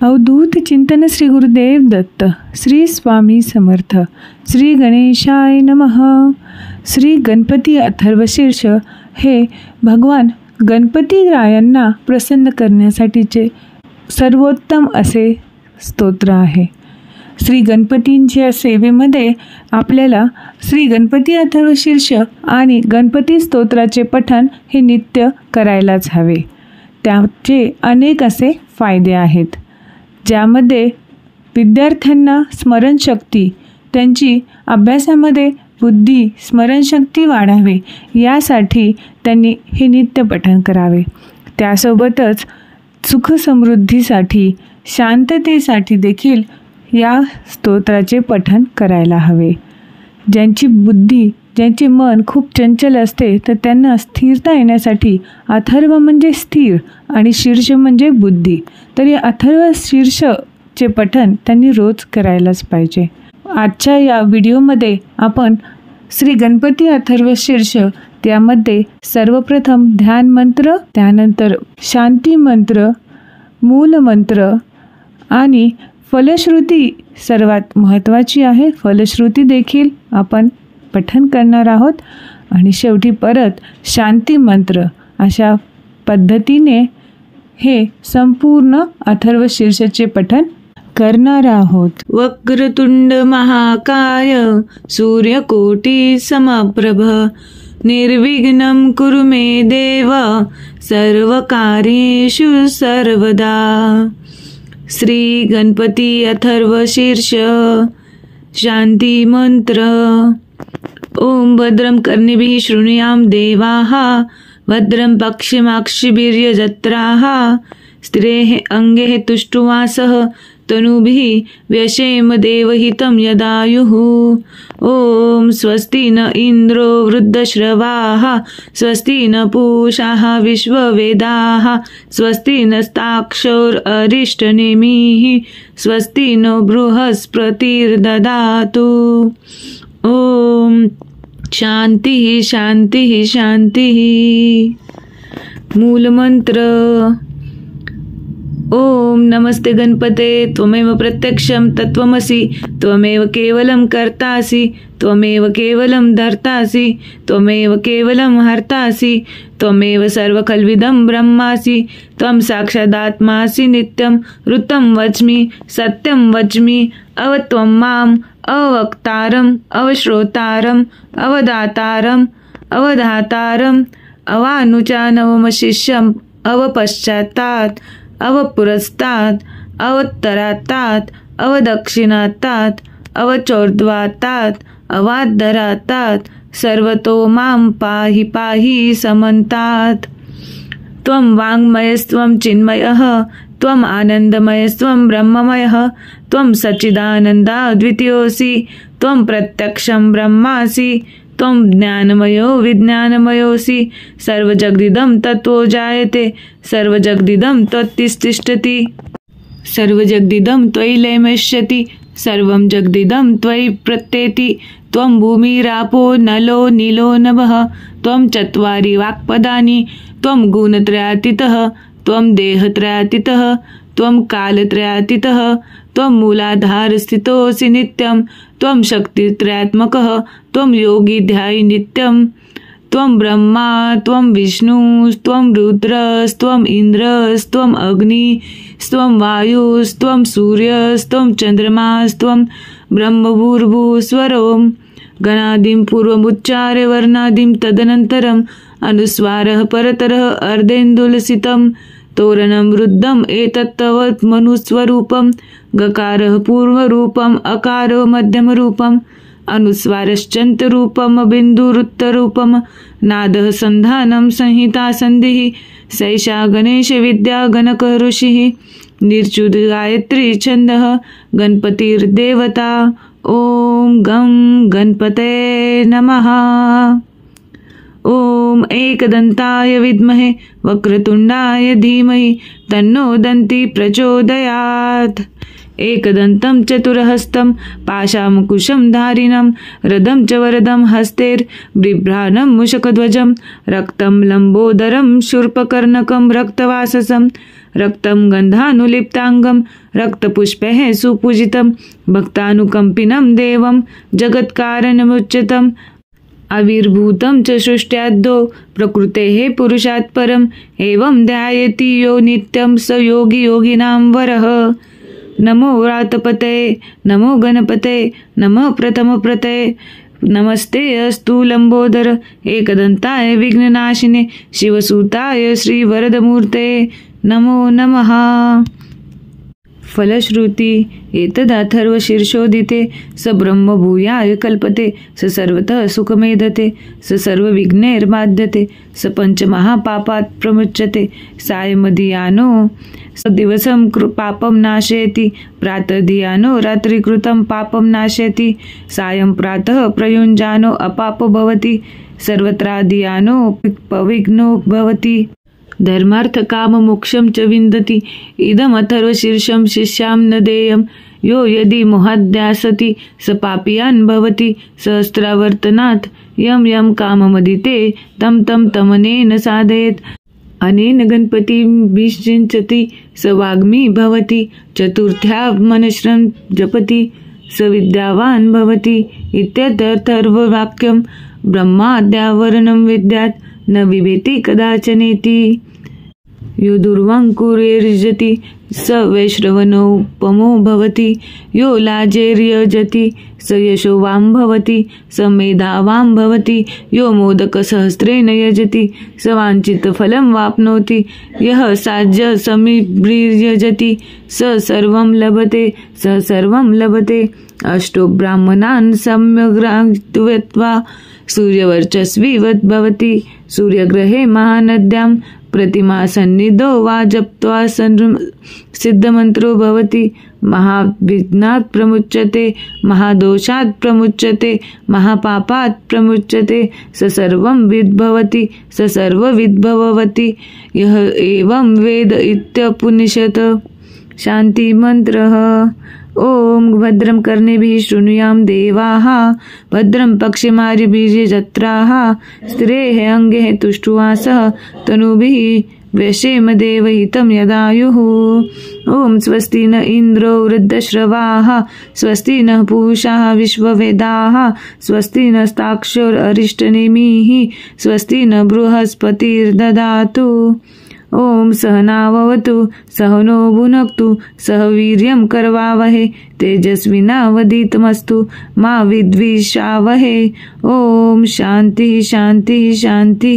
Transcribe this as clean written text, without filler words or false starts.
अवधूत चिंतन श्री गुरुदेव दत्त. श्री स्वामी समर्थ. श्री गणेशाय नमः. श्री गणपती अथर्वशीर्ष हे भगवान गणपतीरायांना प्रसन्न करण्यासाठीचे सर्वोत्तम असे स्तोत्र आहे. श्री गणपतींच्या सेवेमध्ये आपल्याला श्री गणपती अथर्वशीर्ष आणि गणपती स्तोत्राचे पठण हे नित्य करायलाच हवे. त्याचे अनेक असे फायदे आहेत, ज्यामध्ये विद्यार्थ्यांना स्मरणशक्ती, त्यांची अभ्यासामध्ये बुद्धी स्मरणशक्ती वाढावे यासाठी त्यांनी हे नित्य पठण करावे. त्यासोबतच सुखसमृद्धीसाठी, शांततेसाठी देखील या स्तोत्राचे पठण करायला हवे. ज्यांची बुद्धी, ज्यांचे मन खूप चंचल असते, तर त्यांना स्थिरता येण्यासाठी अथर्व म्हणजे स्थिर आणि शीर्ष म्हणजे बुद्धी, तर या अथर्व शीर्षचे पठण त्यांनी रोज करायलाच पाहिजे. आजच्या या व्हिडिओमध्ये आपण श्री गणपती अथर्व शीर्ष, त्यामध्ये सर्वप्रथम ध्यान मंत्र, त्यानंतर शांती मंत्र, मूल मंत्र आणि फलश्रुती सर्वात महत्त्वाची आहे, फलश्रुती देखील आपण पठण करणार आहोत. आणि शेवटी परत शांती मंत्र, अशा पद्धतीने हे संपूर्ण अथर्व शीर्षाचे पठण करणार आहोत. वक्रतुंड महाकाय सूर्यकोटी समप्रभ निर्विघ्नं कुरु मे देव सर्वकार्येषु सर्वदा. श्री गणपती अथर्व शीर्ष शांती मंत्र. ओम भद्रं कर्णिभिः शृणुयाम देवाः भद्रं पश्येमाक्षभिर्यजत्राः स्थिरैः अंगैः तुष्टुवासः तनुभिः व्यशेम देवहितं यदायुः. ओम स्वस्ति न इंद्रो वृद्धश्रवाः स्वस्ति न पूषाः विश्ववेदाः स्वस्ति नस्ताक्षर अरिष्टनेमिः स्वस्ति नो बृहस्पतिर्ददातु. ओम शांति शांति शांति. मूलमंत्र. ओम नमस्ते गणपते त्वमेव प्रत्यक्षं तत्त्वमसि त्वमेव केवलं कर्तासि त्वमेव केवलं धर्तासि त्वमेव केवलं हर्तासि त्वमेव सर्वखल्विदं ब्रह्मासि त्वं साक्षादात्मासि नित्यं ऋतं वच्मि सत्यं वच्मि अवत्वं माम् अवक्तारम् अवश्रोतारम् अवदातारम् अवधातारम् अवानुचानवमशिष्यम् अवपश्चात्तात् अवपुरस्तात् अवोत्तरात्तात् अवदक्षिणात्तात् अवचोर्ध्वात्तात् अवाद्धरात्तात् सर्वतो मां पाहि पाहि समन्तात्. त्वं वाङ्मयस्त्वं चिन्मयः त्वम् आनन्दमयस्त्वं ब्रह्ममयः त्वं सच्चिदानन्दाद्वितीयोऽसि त्वं प्रत्यक्षं ब्रह्मासि त्वं ज्ञानमयो विज्ञानमयोऽसि. सर्वजगदिदं तत्त्वो जायते सर्वजगदिदं त्वत्तिष्ठति सर्वजगदिदं त्वयि लयमश्यति सर्वं जगदिदं त्वयि प्रत्येति. त्वं भूमिरापो नलो नीलो नभः त्वं चत्वारि वाक्पदानि त्वं गुणत्रयातीतः त्वं देहत्रयातीतः त्वं कालत्रयातीतः त्वं मूलाधारस्थितोऽसि नित्यं त्वं शक्तित्रयात्मकः त्वं योगी ध्यायि नित्यं. त्वं ब्रह्मा त्वं विष्णुस्त्वं रुद्रस्त्वं इन्द्रस्त्वं अग्निस्त्वं वायुस्त्वं सूर्यस्त्वं चन्द्रमास्त्वं ब्रह्मभूर्भुवस्वरों. गणादिं पूर्वमुच्चार्य वर्णादिं तदनन्तरम् अनुस्वारः परतरः अर्धेन्दुलसितं तोरणं रुद्धम् एतत्तव मनुस्वरूपं. गकारः पूर्वरूपम् अकारो मध्यमरूपम् अनुस्वारश्चन्तरूपम् बिन्दुरुत्तरूपम्. नादः सन्धानं संहिता सन्धिः सैषा गणेशविद्या गणकः ऋषिः. निर्च्युत गायत्री छन्दः गणपतिर्देवता. ओम गं गणपते नमः. ओम एकदन्ताय विद्महे वक्रतुण्डाय धीमहि तन्नो दन्ति प्रचोदयात्. एकदन्तं चतुरहस्तं पाशामुकुशं धारिणं रदं च वरदं हस्तेर्बिभ्राणं मूषकध्वजं रक्तं लम्बोदरं शूर्पकर्णकं रक्तवाससं रक्तं गन्धानुलिप्ताङ्गं रक्तपुष्पैः सुपूजितं भक्तानुकम्पिनं देवं जगत्कारणमुच्यतम् आविर्भूतं च सृष्ट्याद्यो प्रकृतेः पुरुषात् परम् एवं ध्यायति यो नित्यं स योगी योगिनां वरः। नमो व्रातपते नमो गणपते नमः प्रथमप्रते नमस्ते अस्तु लंबोदर एकदंताय विघ्ननाशिने शिवसुताय श्रीवरदमूर्ते नमो नमः। फलश्रुती एतदथर्वशीर्षोदिते स ब्रह्मभूयाय कल्पते स सर्वतः सुखमेधते स सर्वविघ्नैर्बाध्यते स पञ्चमहापापात् प्रमुच्यते सायमधियानो स दिवसं पापं नाशयति प्रातर्धियानो रात्रिकृतं पापं नाशयति सायं प्रातः प्रयुञ्जानो अपापो भवति सर्वत्राधियानो पविघ्नो भवति धर्मार्थ काम मोक्षं च विन्दति इदमथर्वशीर्षं शिष्यां न देयं यो यदि मोहाद्यासति स पापियान् भवति सहस्रावर्तनात् यं यं काममदिते तं तं तमनेन साधयेत् अनेन गणपतिं विषिञ्चति स वाग्मी भवति चतुर्थ्या मनश्रं जपति स विद्यावान् भवति इत्यर्थर्ववाक्यं ब्रह्माद्यावरणं विद्यात् न विवेति कदाचनेति यो दुर्वाङ्कुरेर्यजति स वैश्रवणोपमो भवति यो लाजेर्यजति स यशोवां भवति स मेधावां भवति यो मोदकसहस्रेण यजति स वाञ्छितफलं वाप्नोति यः साज्य समीभ्रिर्यजति स सर्वं लभते स सर्वं लभते अष्टो ब्राह्मणान् सम्यग्राह्त्वा सूर्यवर्चस्विवत् भवति सूर्यग्रहे महानद्यां प्रतिमा सन्निधौ वा जप्त्वा सिद्धमन्त्रो भवति महाविघ्नात् प्रमुच्यते महादोषात् प्रमुच्यते महापापात् प्रमुच्यते स सर्वं विद्भवति स सर्वविद्भवति यः एवं वेद इत्युपनिषत्। शान्ति मंत्रः। ओम भद्रं कर्णेभिः शृणुयाम देवाः भद्रं पक्षिमार्यभिर्यजत्राः स्थिरैः अङ्गैः तुष्टुवासः तनूभिः व्यशेम देवहितं यदायुः। ओम स्वस्ति न इन्द्रो वृद्धश्रवाः स्वस्ति नः पूषा विश्ववेदाः स्वस्ति नस्ताक्षोररिष्टनेमिः स्वस्ति न बृहस्पतिर्ददातु। ओम सहनाववतु सहनो भुनक्तु सह वीर्यं करवावहे तेजस्विनावधीतमस्तु मा विद्विषावहे। ओम शांति शांति शांति।